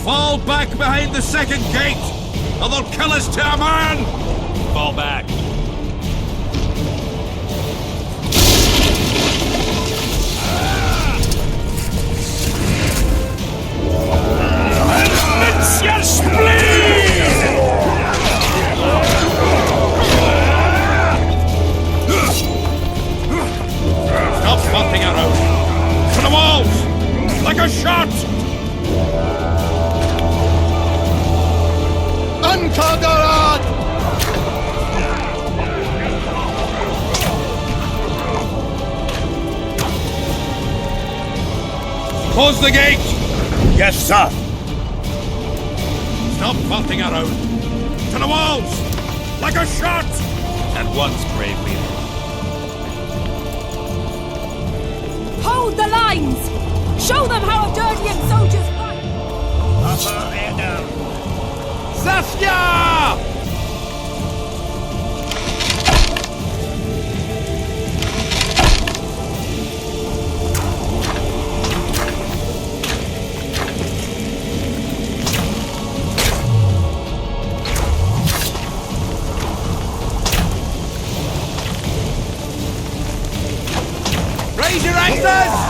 Fall back behind the second gate, or they'll kill us to a man! Fall back. It's your spleen! Stop hunting around! To the walls! Like a shot! Uncadarat! Close the gate! Yes, sir. Stop vaulting around! To the walls! Like a shot! At once, brave leader. Hold the lines! Show them how a Dirtian soldiers fight! Upper and down. Saskia! Raise your axes!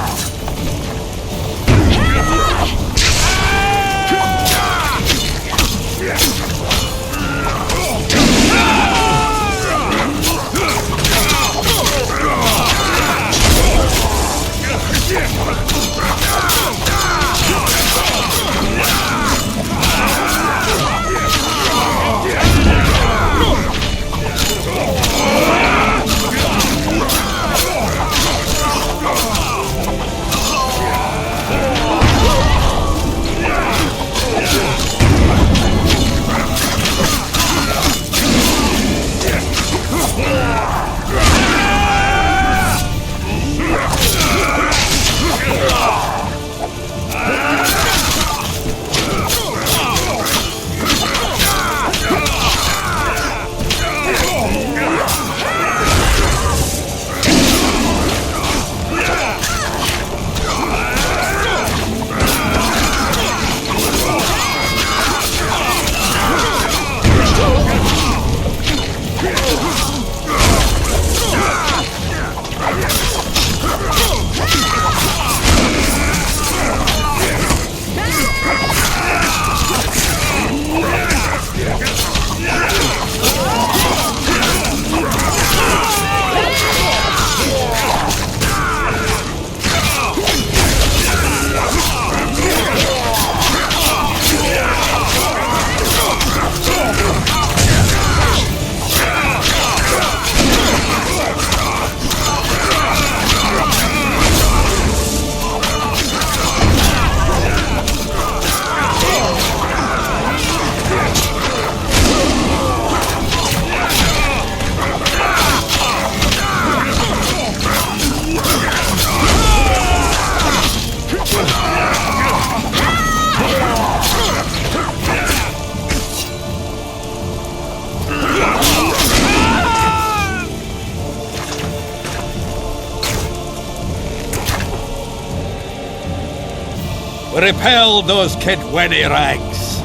Repel those kidwenny rags.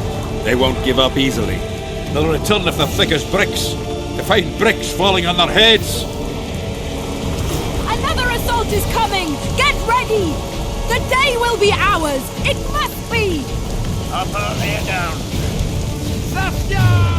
They won't give up easily. They'll return if they're thick as bricks, to find bricks falling on their heads. Another assault is coming! Get ready! The day will be ours! It must be! Upper and down. Saskia!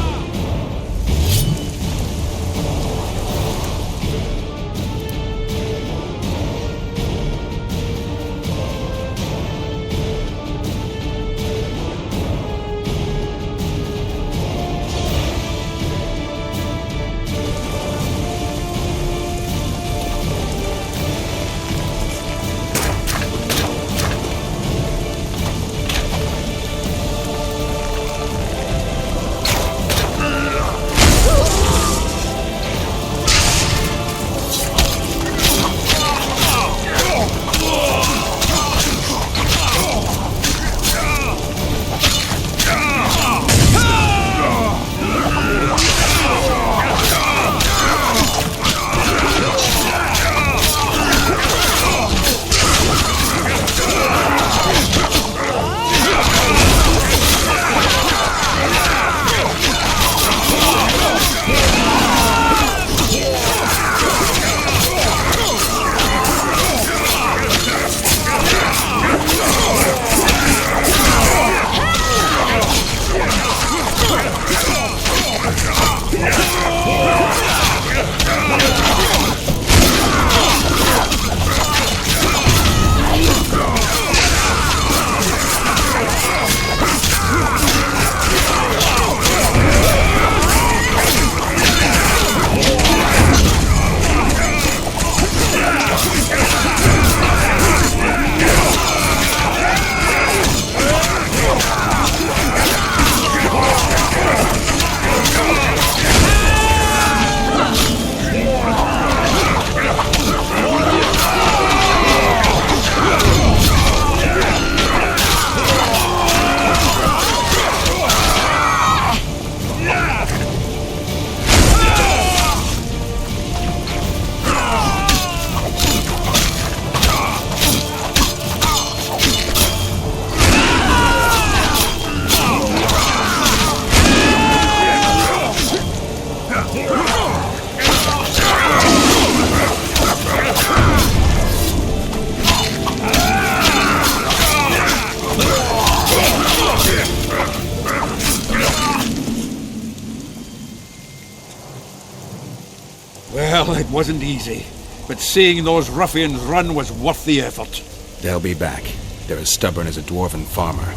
It wasn't easy, but seeing those ruffians run was worth the effort. They'll be back. They're as stubborn as a dwarven farmer.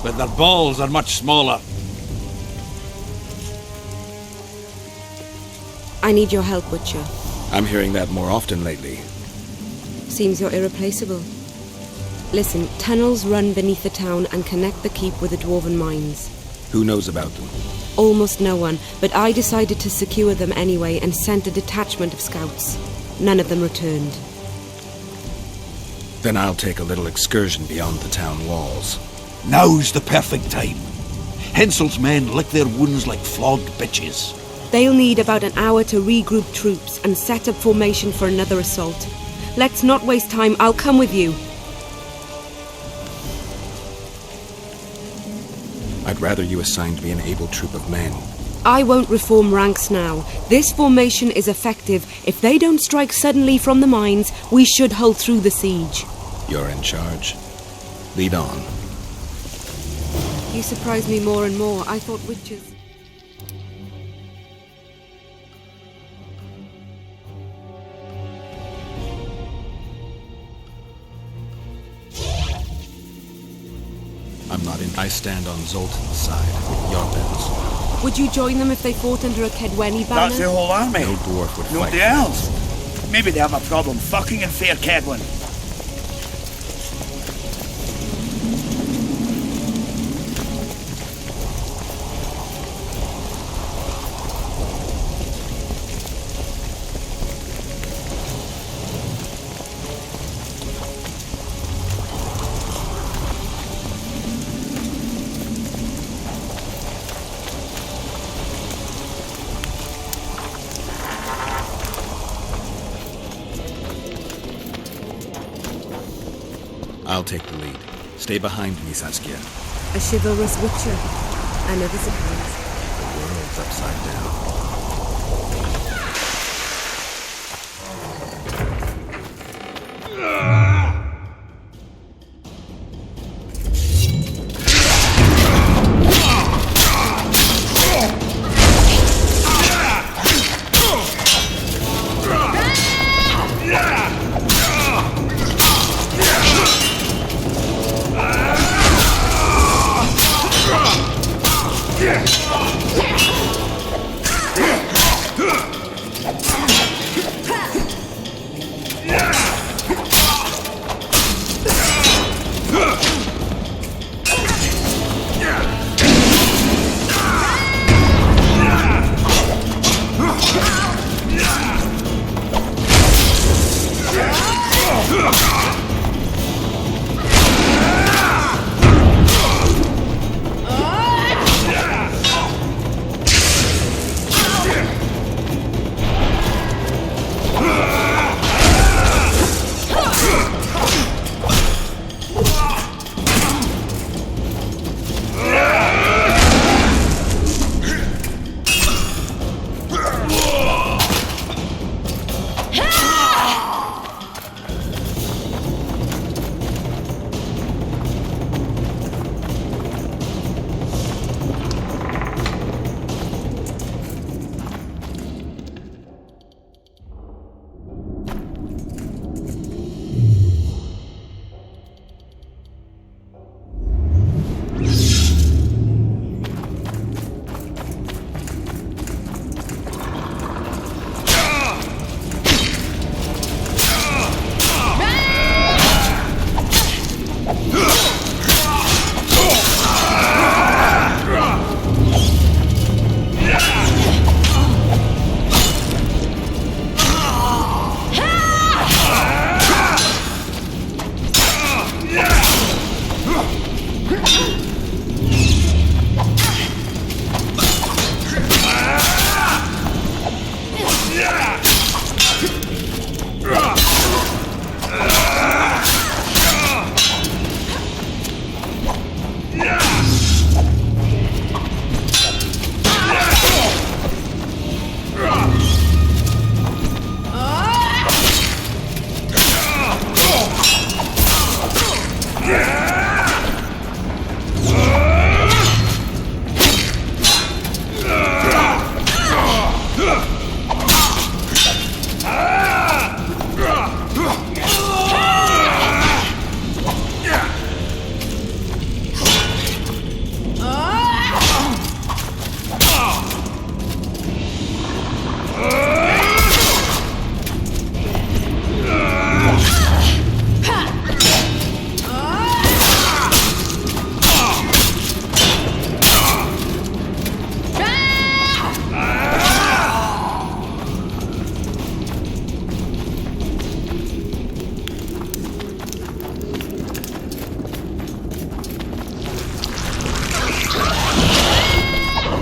But their balls are much smaller. I need your help, Witcher. I'm hearing that more often lately. Seems you're irreplaceable. Listen, tunnels run beneath the town and connect the keep with the dwarven mines. Who knows about them? Almost no one, but I decided to secure them anyway and sent a detachment of scouts. None of them returned. Then I'll take a little excursion beyond the town walls. Now's the perfect time. Hensel's men lick their wounds like flogged bitches. They'll need about an hour to regroup troops and set up formation for another assault. Let's not waste time. I'll come with you. I'd rather you assigned me an able troop of men. I won't reform ranks now. This formation is effective. If they don't strike suddenly from the mines, we should hold through the siege. You're in charge. Lead on. You surprise me more and more. I thought witches... I'm not in. I stand on Zoltan's side, Yarpen's. Would you join them if they fought under a Kedweni banner? That's the whole army. No dwarf would fight. Nobody else. Maybe they have a problem fucking in Fair Kedwin. I'll take the lead. Stay behind me, Saskia. A chivalrous witcher. Another surprise. The world's upside down.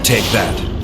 Take that.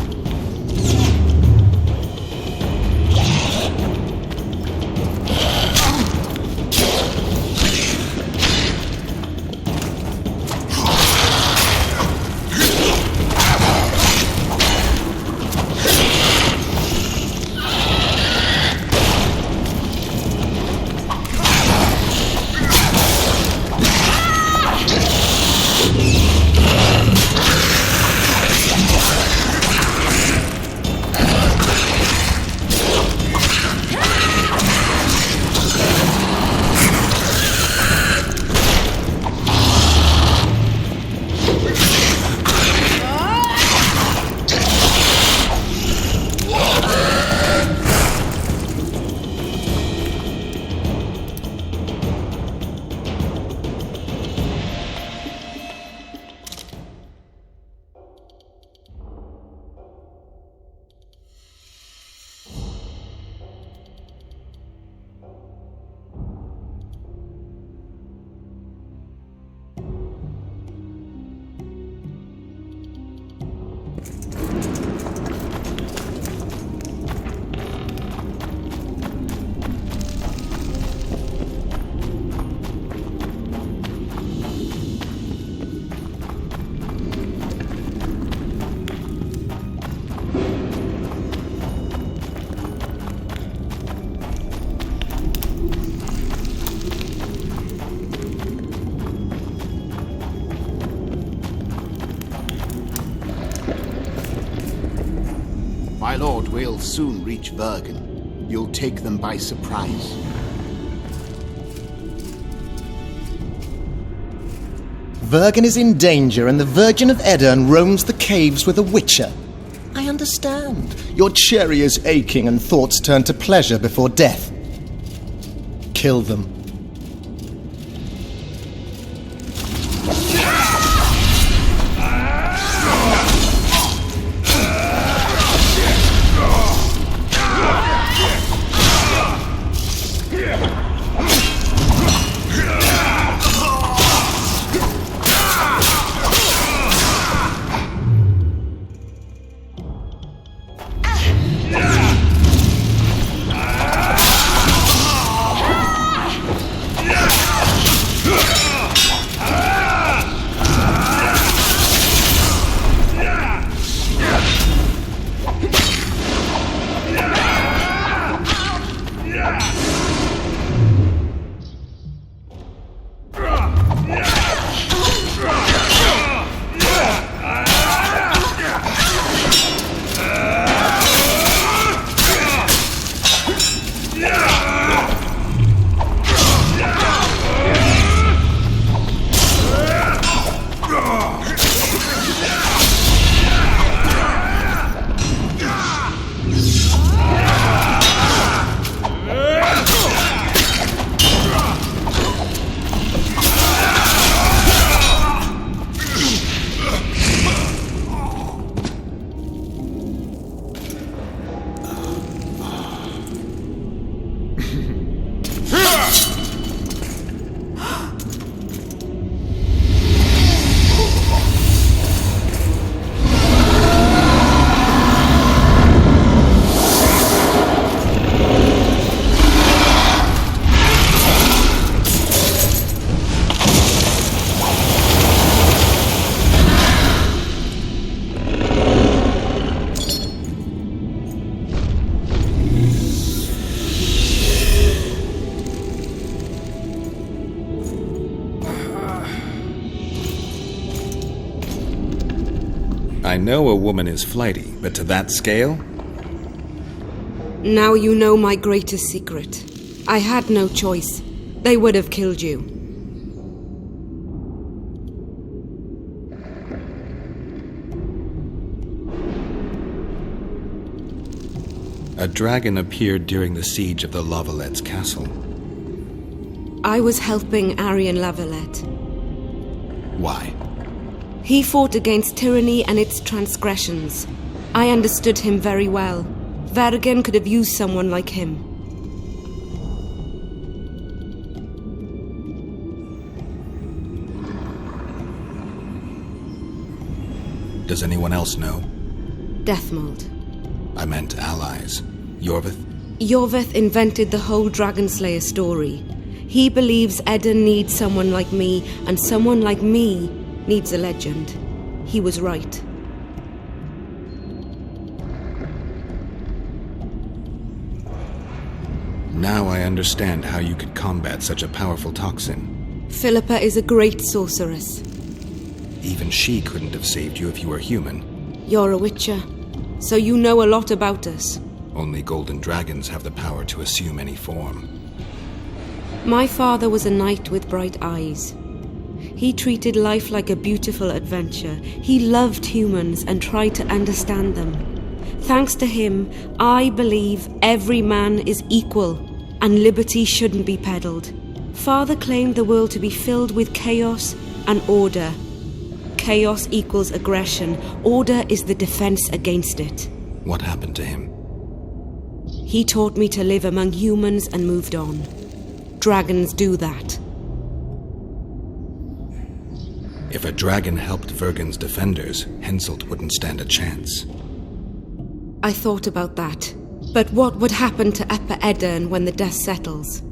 My lord, we'll soon reach Bergen. You'll take them by surprise. Bergen is in danger and the Virgin of Edirn roams the caves with a witcher. I understand. Your cherry is aching and thoughts turn to pleasure before death. Kill them. I know a woman is flighty, but to that scale? Now you know my greatest secret. I had no choice. They would have killed you. A dragon appeared during the siege of the Lavalettes' castle. I was helping Aryan Lavalette. Why? He fought against tyranny and its transgressions. I understood him very well. Vergen could have used someone like him. Does anyone else know? Deathmold. I meant allies. Yorvith? Yorvith invented the whole Dragon Slayer story. He believes Eden needs someone like me, and someone like me needs a legend. He was right. Now I understand how you could combat such a powerful toxin. Philippa is a great sorceress. Even she couldn't have saved you if you were human. You're a witcher, so you know a lot about us. Only golden dragons have the power to assume any form. My father was a knight with bright eyes. He treated life like a beautiful adventure. He loved humans and tried to understand them. Thanks to him, I believe every man is equal, and liberty shouldn't be peddled. Father claimed the world to be filled with chaos and order. Chaos equals aggression. Order is the defense against it. What happened to him? He taught me to live among humans and moved on. Dragons do that. If a dragon helped Vergen's defenders, Henselt wouldn't stand a chance. I thought about that. But what would happen to Upper Edirn when the dust settles?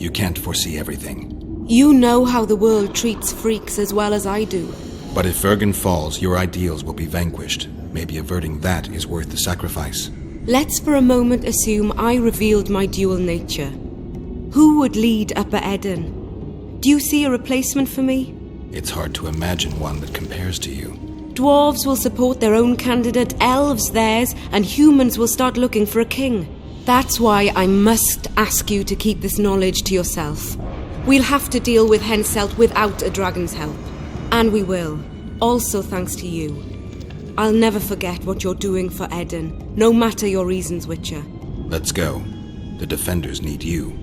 You can't foresee everything. You know how the world treats freaks as well as I do. But if Vergen falls, your ideals will be vanquished. Maybe averting that is worth the sacrifice. Let's for a moment assume I revealed my dual nature. Who would lead Upper Edirn? Do you see a replacement for me? It's hard to imagine one that compares to you. Dwarves will support their own candidate, elves theirs, and humans will start looking for a king. That's why I must ask you to keep this knowledge to yourself. We'll have to deal with Henselt without a dragon's help. And we will. Also thanks to you. I'll never forget what you're doing for Edirn, no matter your reasons, Witcher. Let's go. The defenders need you.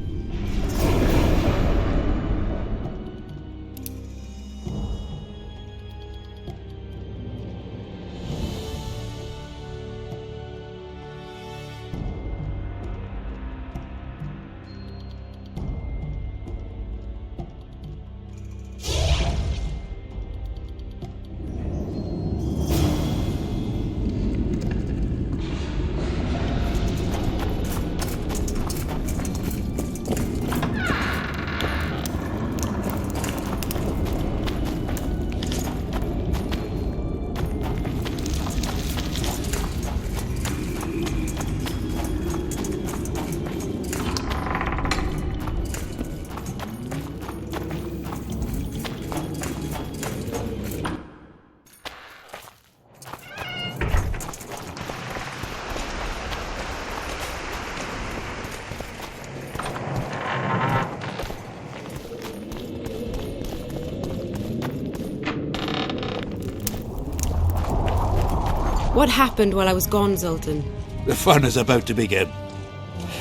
What happened while I was gone, Zoltan? The fun is about to begin.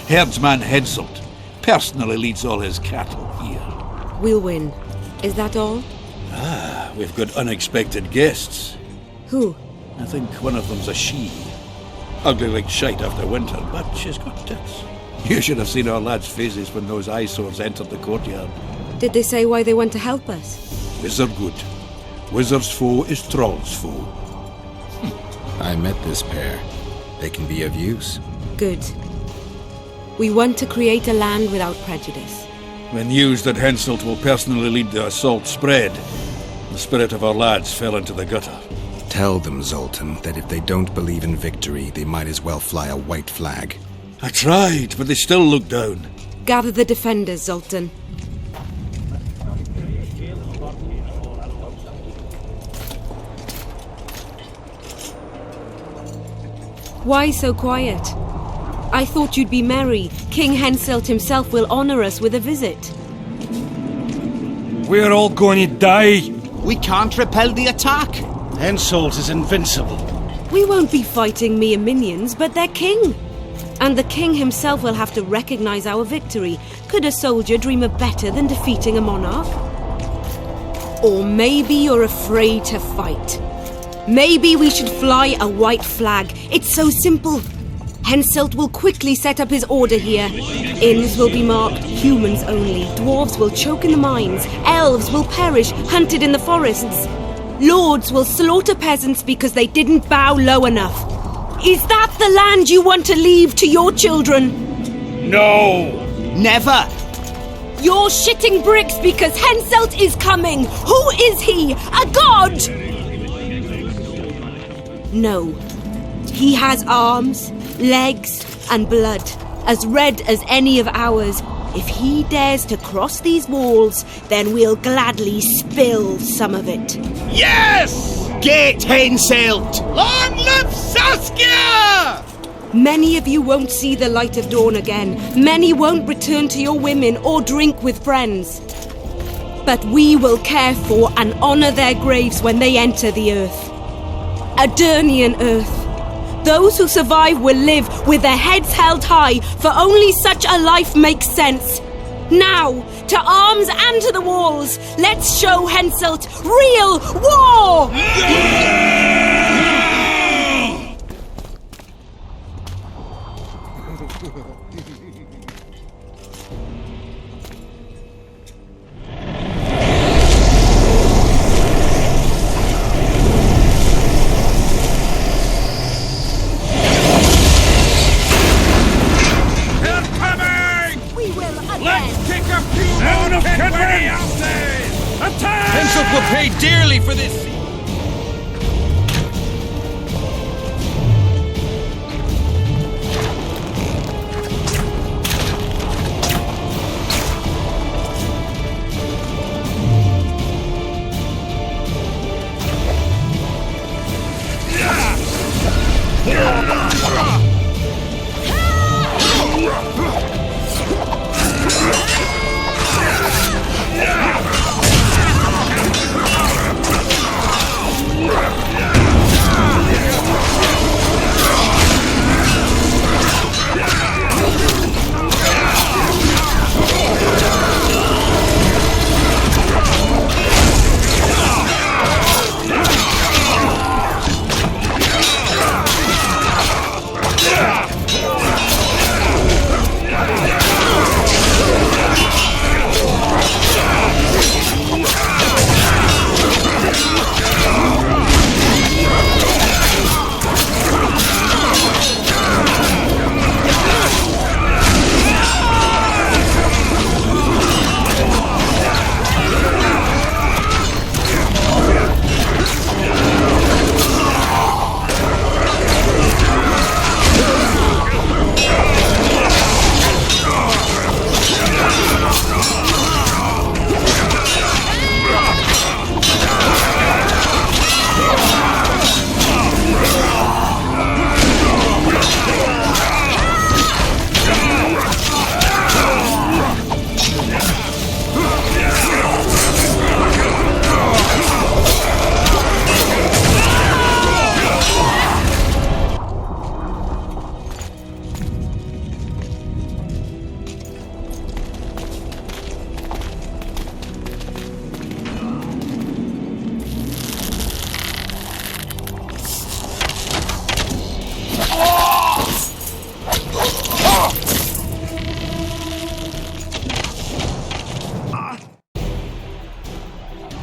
Herdsman Henselt personally leads all his cattle here. We'll win. Is that all? We've got unexpected guests. Who? I think one of them's a she. Ugly like shite after winter, but she's got tits. You should have seen our lads' faces when those eyesores entered the courtyard. Did they say why they went to help us? Wizard good. Wizard's foe is Troll's foe. I met this pair. They can be of use. Good. We want to create a land without prejudice. When news that Henselt will personally lead the assault spread, the spirit of our lads fell into the gutter. Tell them, Zoltan, that if they don't believe in victory, they might as well fly a white flag. I tried, but they still look down. Gather the defenders, Zoltan. Why so quiet? I thought you'd be merry. King Henselt himself will honor us with a visit. We're all going to die. We can't repel the attack. Henselt is invincible. We won't be fighting mere minions, but their king. And the king himself will have to recognize our victory. Could a soldier dream of better than defeating a monarch? Or maybe you're afraid to fight. Maybe we should fly a white flag. It's so simple. Henselt will quickly set up his order here. Inns will be marked humans only. Dwarves will choke in the mines. Elves will perish, hunted in the forests. Lords will slaughter peasants because they didn't bow low enough. Is that the land you want to leave to your children? No! Never! You're shitting bricks because Henselt is coming! Who is he? A god? No. He has arms, legs, and blood, as red as any of ours. If he dares to cross these walls, then we'll gladly spill some of it. Yes! Get Henselt! Long live Saskia! Many of you won't see the light of dawn again. Many won't return to your women or drink with friends. But we will care for and honor their graves when they enter the earth. Adernian earth. Those who survive will live with their heads held high, for only such a life makes sense. Now, to arms and to the walls, let's show Henselt real war! Henselt will pay dearly for this!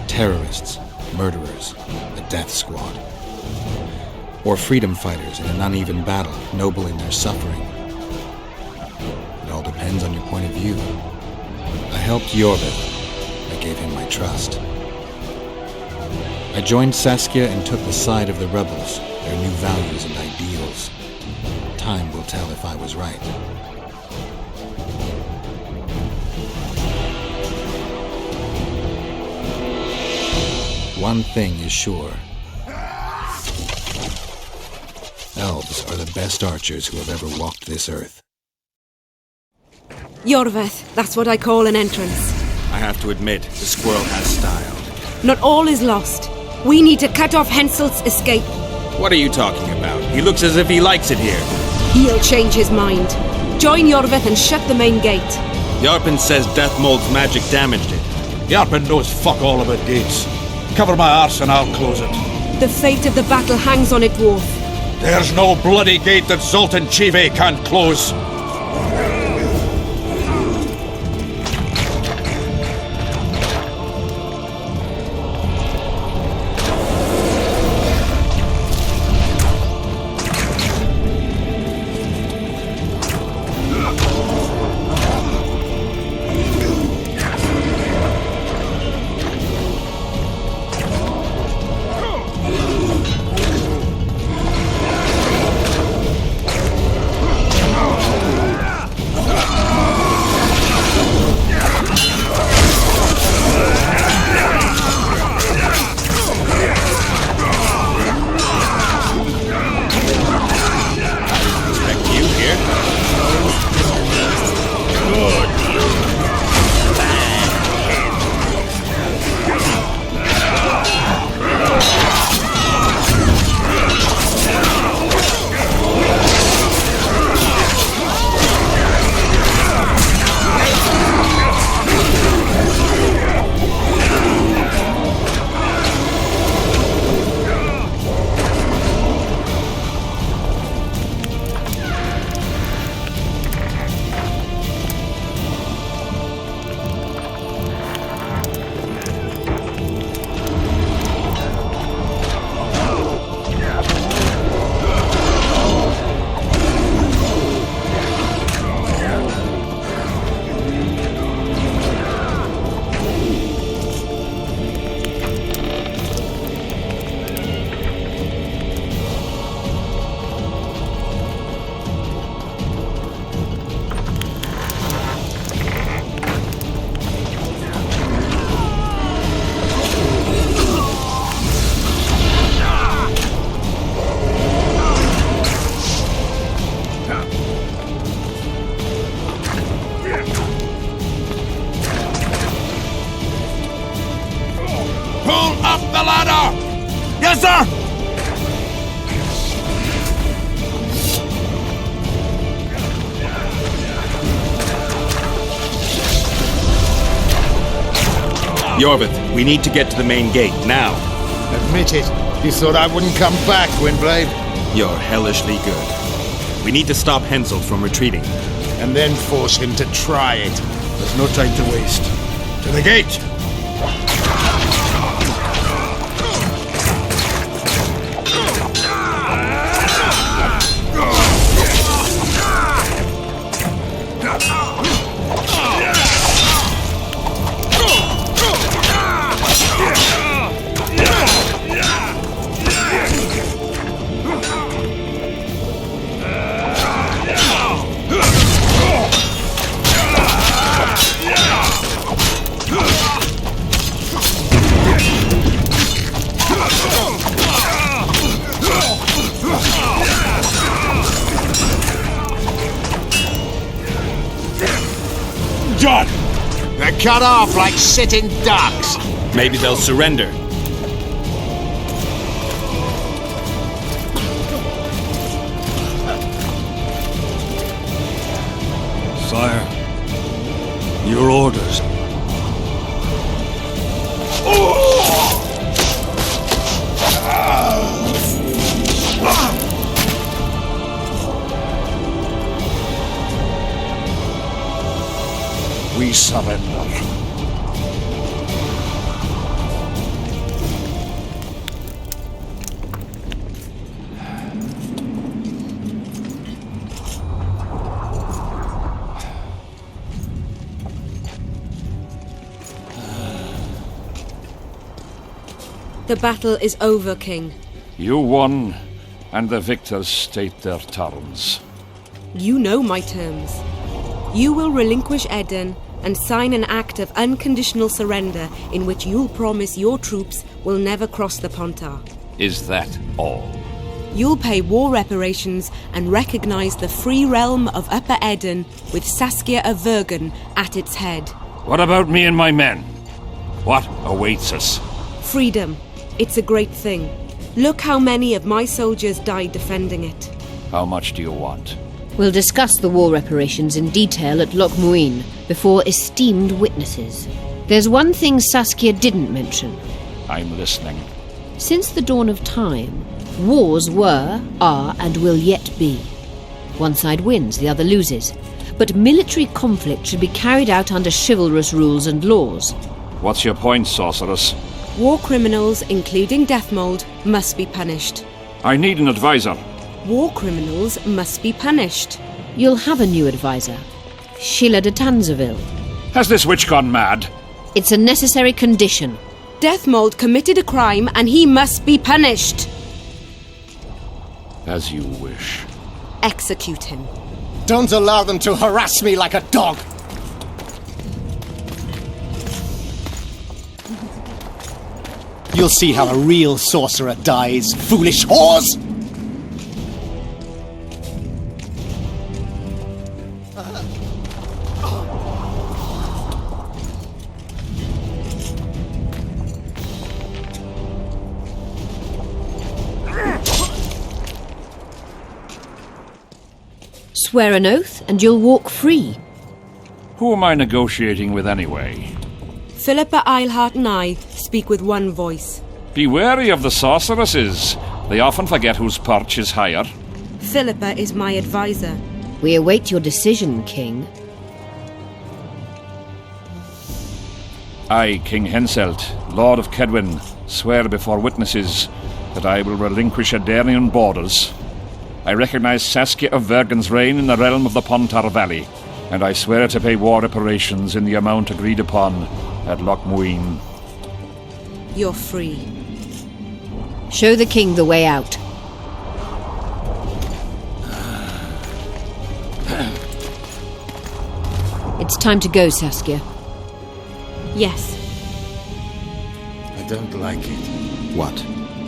Terrorists, murderers, a death squad. Or freedom fighters in an uneven battle, noble in their suffering. It all depends on your point of view. I helped Jorveth. I gave him my trust. I joined Saskia and took the side of the rebels, their new values and ideals. Time will tell if I was right. One thing is sure. Elves are the best archers who have ever walked this earth. Jorveth, that's what I call an entrance. I have to admit, the squirrel has style. Not all is lost. We need to cut off Henselt's escape. What are you talking about? He looks as if he likes it here. He'll change his mind. Join Jorveth and shut the main gate. Yarpen says Deathmold's magic damaged it. Yarpen knows fuck all about gates. Cover my arse and I'll close it. The fate of the battle hangs on it, dwarf. There's no bloody gate that Zoltan Chive can't close. Yes, sir! Yorvith, we need to get to the main gate, now. Admit it. You thought I wouldn't come back, Windblade? You're hellishly good. We need to stop Henselt from retreating. And then force him to try it. There's no time to waste. To the gate! John! They're cut off like sitting ducks. Maybe they'll surrender. Sire, your orders. We surrender. The battle is over, King. You won, and the victors state their terms. You know my terms. You will relinquish Eden and sign an act of unconditional surrender in which you'll promise your troops will never cross the Pontar. Is that all? You'll pay war reparations and recognize the free realm of Upper Eden with Saskia of Vergen at its head. What about me and my men? What awaits us? Freedom. It's a great thing. Look how many of my soldiers died defending it. How much do you want? We'll discuss the war reparations in detail at Loch Muin before esteemed witnesses. There's one thing Saskia didn't mention. I'm listening. Since the dawn of time, Wars were, are, and will yet be. One side wins, the other loses. But military conflict should be carried out under chivalrous rules and laws. What's your point, sorceress? War criminals, including Deathmold, must be punished. I need an advisor. War criminals must be punished. You'll have a new advisor. Sheila de Tanzaville. Has this witch gone mad? It's a necessary condition. Deathmold committed a crime and he must be punished. As you wish. Execute him. Don't allow them to harass me like a dog! You'll see how a real sorcerer dies, foolish whores! Swear an oath and you'll walk free. Who am I negotiating with anyway? Philippa, Eilhart and I speak with one voice. Be wary of the sorceresses. They often forget whose perch is higher. Philippa is my advisor. We await your decision, King. I, King Henselt, Lord of Kedwin, swear before witnesses that I will relinquish Adarian borders. I recognize Saskia of Vergen's reign in the realm of the Pontar Valley, and I swear to pay war reparations in the amount agreed upon at Loch Muin. You're free. Show the king the way out. It's time to go, Saskia. Yes. I don't like it. What?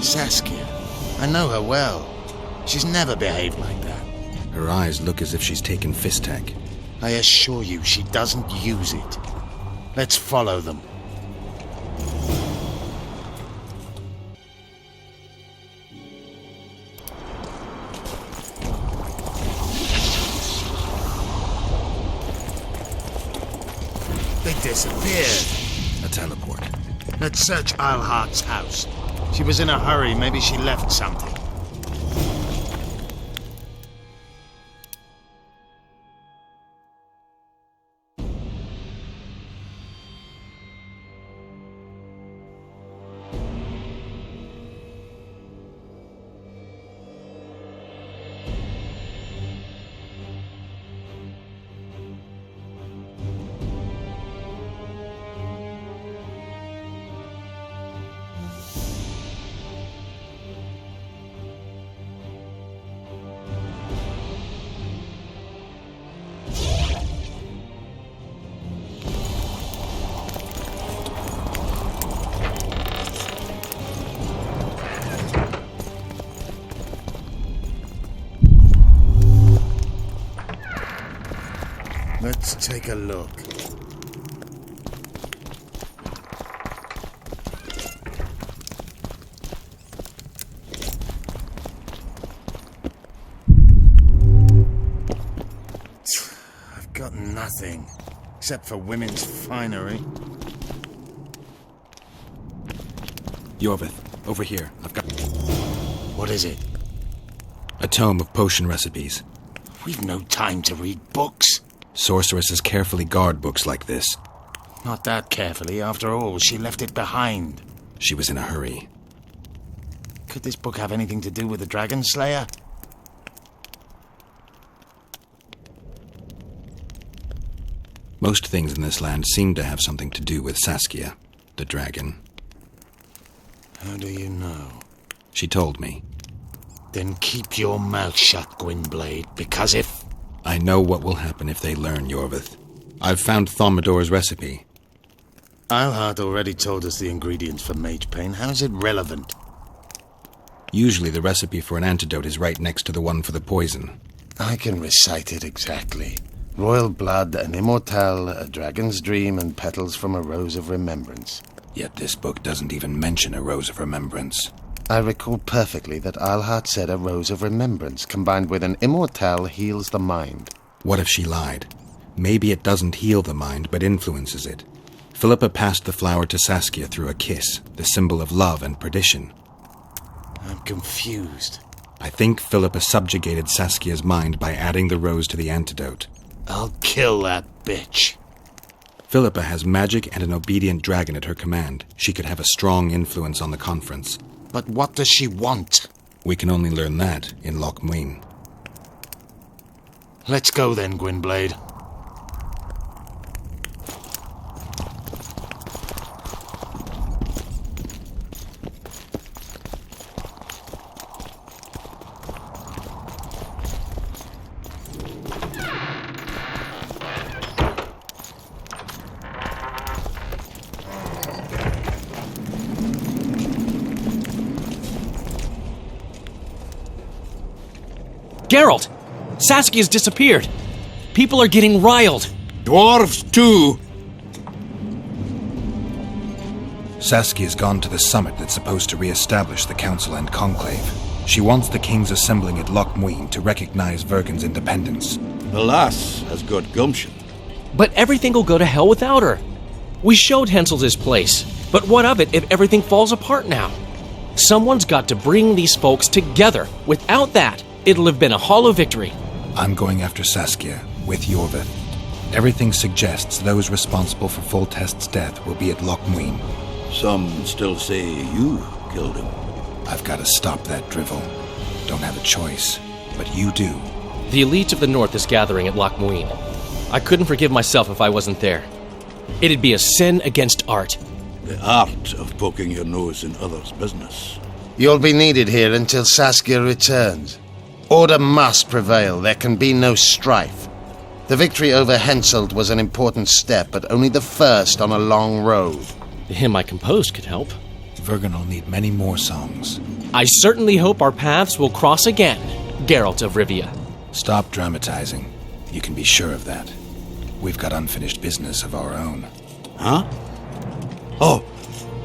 Saskia. I know her well. She's never behaved like that. Her eyes look as if she's taken Fistek. I assure you, she doesn't use it. Let's follow them. They disappeared. A teleport. Let's search Eilhart's house. She was in a hurry. Maybe she left something. Let's take a look. I've got nothing, except for women's finery. Yorvith, over here. I've got... What is it? A tome of potion recipes. We've no time to read books. Sorceresses carefully guard books like this. Not that carefully. After all, she left it behind. She was in a hurry. Could this book have anything to do with the Dragon Slayer? Most things in this land seem to have something to do with Saskia, the dragon. How do you know? She told me. Then keep your mouth shut, Gwynblade, because if... I know what will happen if they learn, Yorvith. I've found Thaumadour's recipe. Eilhart already told us the ingredients for mage pain. How's it relevant? Usually the recipe for an antidote is right next to the one for the poison. I can recite it exactly. Royal blood, an immortal, a dragon's dream, and petals from a rose of remembrance. Yet this book doesn't even mention a rose of remembrance. I recall perfectly that Eilhart said a rose of remembrance combined with an immortal heals the mind. What if she lied? Maybe it doesn't heal the mind, but influences it. Philippa passed the flower to Saskia through a kiss, the symbol of love and perdition. I'm confused. I think Philippa subjugated Saskia's mind by adding the rose to the antidote. I'll kill that bitch. Philippa has magic and an obedient dragon at her command. She could have a strong influence on the conference. But what does she want? We can only learn that in Loch Muin. Let's go then, Gwynblade. Geralt! Saskia's disappeared! People are getting riled! Dwarves, too! Saskia's gone to the summit that's supposed to re-establish the Council and Conclave. She wants the kings assembling at Loch Muin to recognize Vergen's independence. The lass has got gumption. But everything will go to hell without her. We showed Hensel's his place, but what of it if everything falls apart now? Someone's got to bring these folks together. Without that, it'll have been a hollow victory. I'm going after Saskia, with Yorvith. Everything suggests those responsible for Foltest's death will be at Loch Muin. Some still say you killed him. I've got to stop that drivel. Don't have a choice, but you do. The elite of the North is gathering at Loch Muin. I couldn't forgive myself if I wasn't there. It'd be a sin against art. The art of poking your nose in others' business. You'll be needed here until Saskia returns. Order must prevail. There can be no strife. The victory over Henselt was an important step, but only the first on a long road. The hymn I composed could help. Vergen will need many more songs. I certainly hope our paths will cross again, Geralt of Rivia. Stop dramatizing. You can be sure of that. We've got unfinished business of our own. Huh? Oh,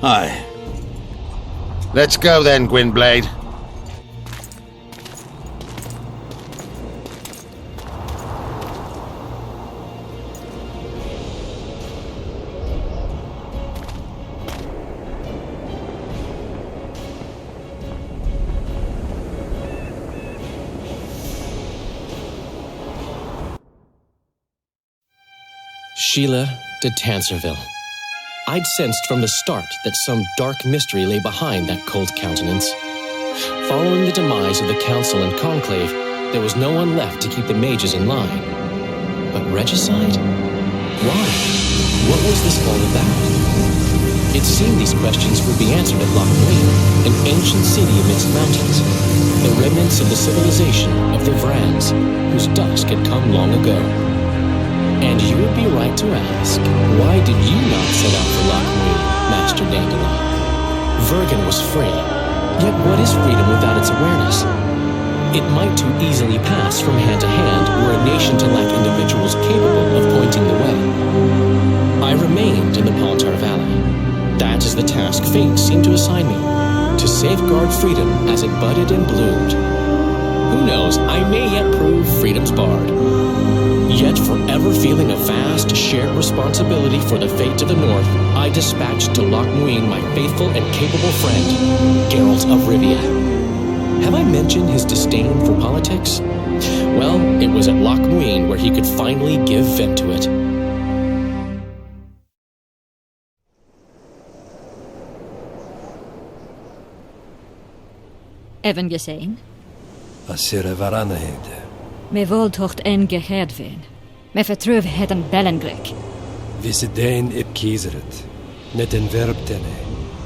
aye. Let's go then, Gwynblade. Sheila de Tanserville. I'd sensed from the start that some dark mystery lay behind that cold countenance. Following the demise of the Council and Conclave, there was no one left to keep the mages in line. But regicide? Why? What was this all about? It seemed these questions would be answered at Loch Muin, an ancient city amidst mountains, the remnants of the civilization of the Vrans, whose dusk had come long ago. And you would be right to ask, why did you not set out for Loch Muin, Master Dandelion? Vergen was free, yet what is freedom without its awareness? It might too easily pass from hand to hand were a nation to lack individuals capable of pointing the way. I remained in the Palantir Valley. That is the task fate seemed to assign me, to safeguard freedom as it budded and bloomed. Who knows, I may yet prove freedom's bard. Yet forever feeling a vast, shared responsibility for the fate of the North, I dispatched to Loch Muin my faithful and capable friend, Geralt of Rivia. Have I mentioned his disdain for politics? Well, it was at Loch Muin where he could finally give vent to it. Even gesehen? Asire varanahede. Me voltocht en gehedveen. Me vertruv het een bellengrek. Visedein ip kieseret. Net en verbtene.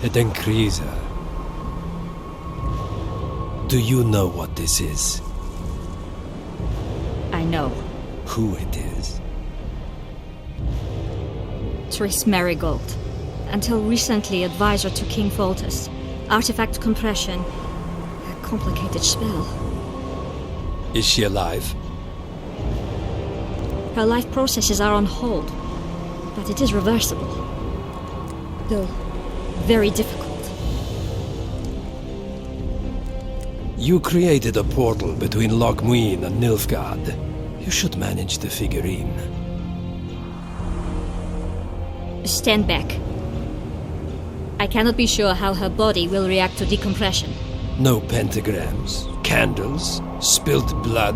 Het en krisa. Do you know what this is? I know. Who it is? Triss Marigold. Until recently advisor to King Foltest. Artifact compression. A complicated spell. Is she alive? Her life processes are on hold, but it is reversible. Though, very difficult. You created a portal between Loch Muin and Nilfgaard. You should manage the figurine. Stand back. I cannot be sure how her body will react to decompression. No pentagrams, candles, spilt blood.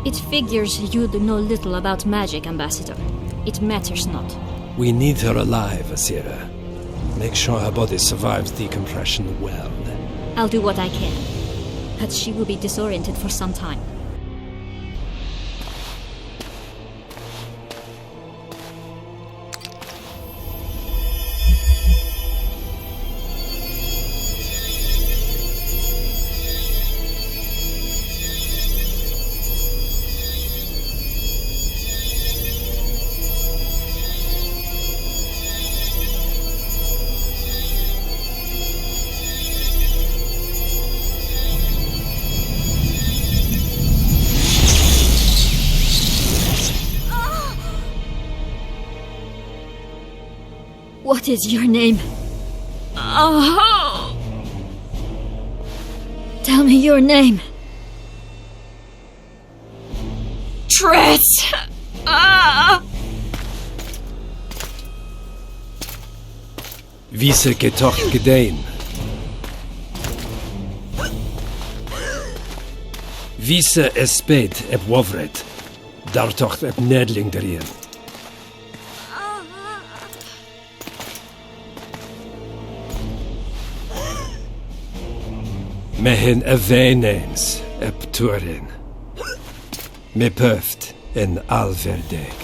It figures you know little about magic, Ambassador. It matters not. We need her alive, Asira. Make sure her body survives decompression well. I'll do what I can. But she will be disoriented for some time. What is your name? Oh! Tell me your name. Triss! Vise getocht gedein. Vise esped eb wovret. Dartocht eb nedling derien. Mehin eveneens eb turin. Me pöft en alverdeg.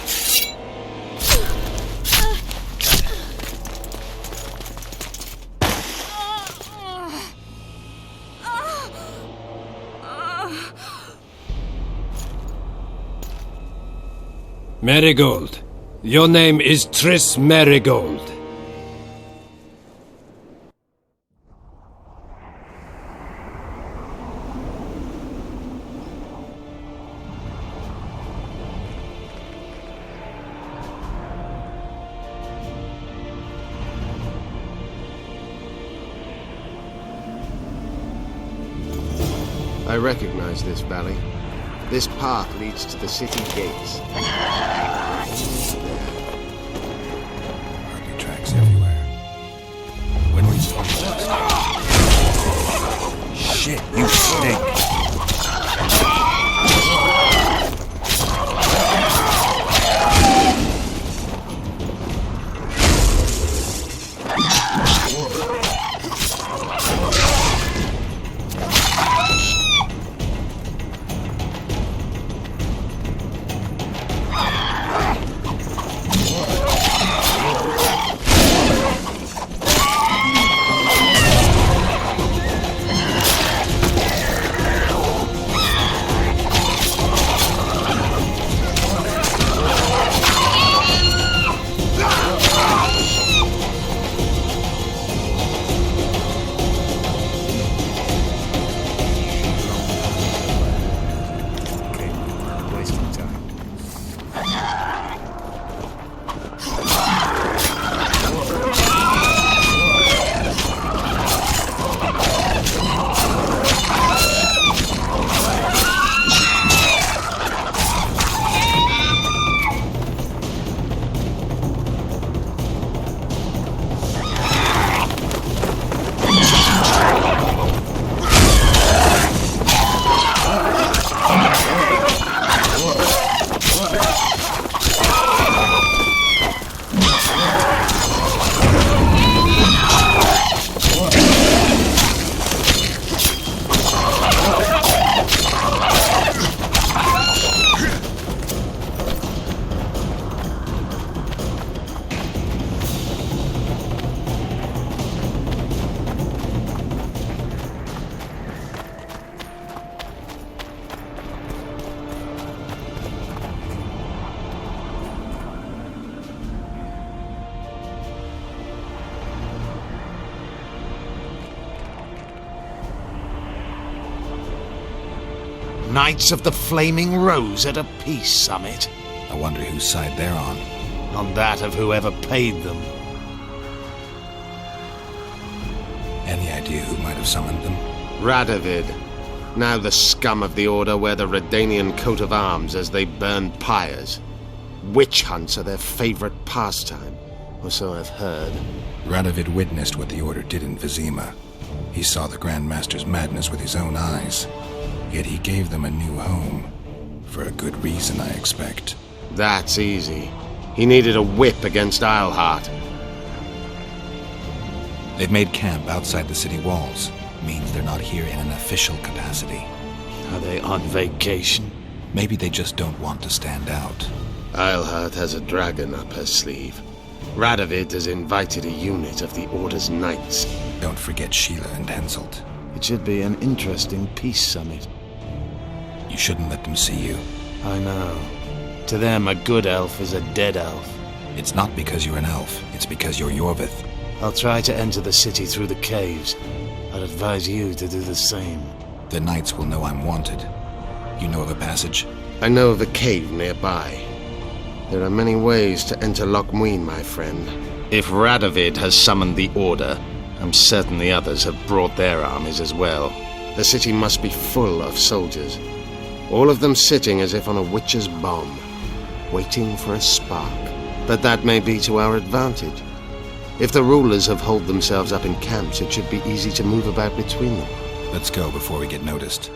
Marigold. Your name is Triss Marigold. I recognize this valley. This path leads to the city gates. Hardly tracks everywhere. When we Shit, you stink. Knights of the Flaming Rose at a peace summit. I wonder whose side they're on. On that of whoever paid them. Any idea who might have summoned them? Radovid. Now the scum of the Order wear the Redanian coat of arms as they burn pyres. Witch hunts are their favorite pastime, or so I've heard. Radovid witnessed what the Order did in Vizima. He saw the Grand Master's madness with his own eyes. Yet he gave them a new home. For a good reason, I expect. That's easy. He needed a whip against Isleheart. They've made camp outside the city walls. Means they're not here in an official capacity. Are they on vacation? Maybe they just don't want to stand out. Isleheart has a dragon up her sleeve. Radovid has invited a unit of the Order's knights. Don't forget Sheila and Henselt. It should be an interesting peace summit. You shouldn't let them see you. I know. To them, a good elf is a dead elf. It's not because you're an elf. It's because you're Yorvith. I'll try to enter the city through the caves. I'd advise you to do the same. The knights will know I'm wanted. You know of a passage? I know of a cave nearby. There are many ways to enter Lochmuin, my friend. If Radovid has summoned the Order, I'm certain the others have brought their armies as well. The city must be full of soldiers. All of them sitting as if on a witch's bomb, waiting for a spark. But that may be to our advantage. If the rulers have holed themselves up in camps, it should be easy to move about between them. Let's go before we get noticed.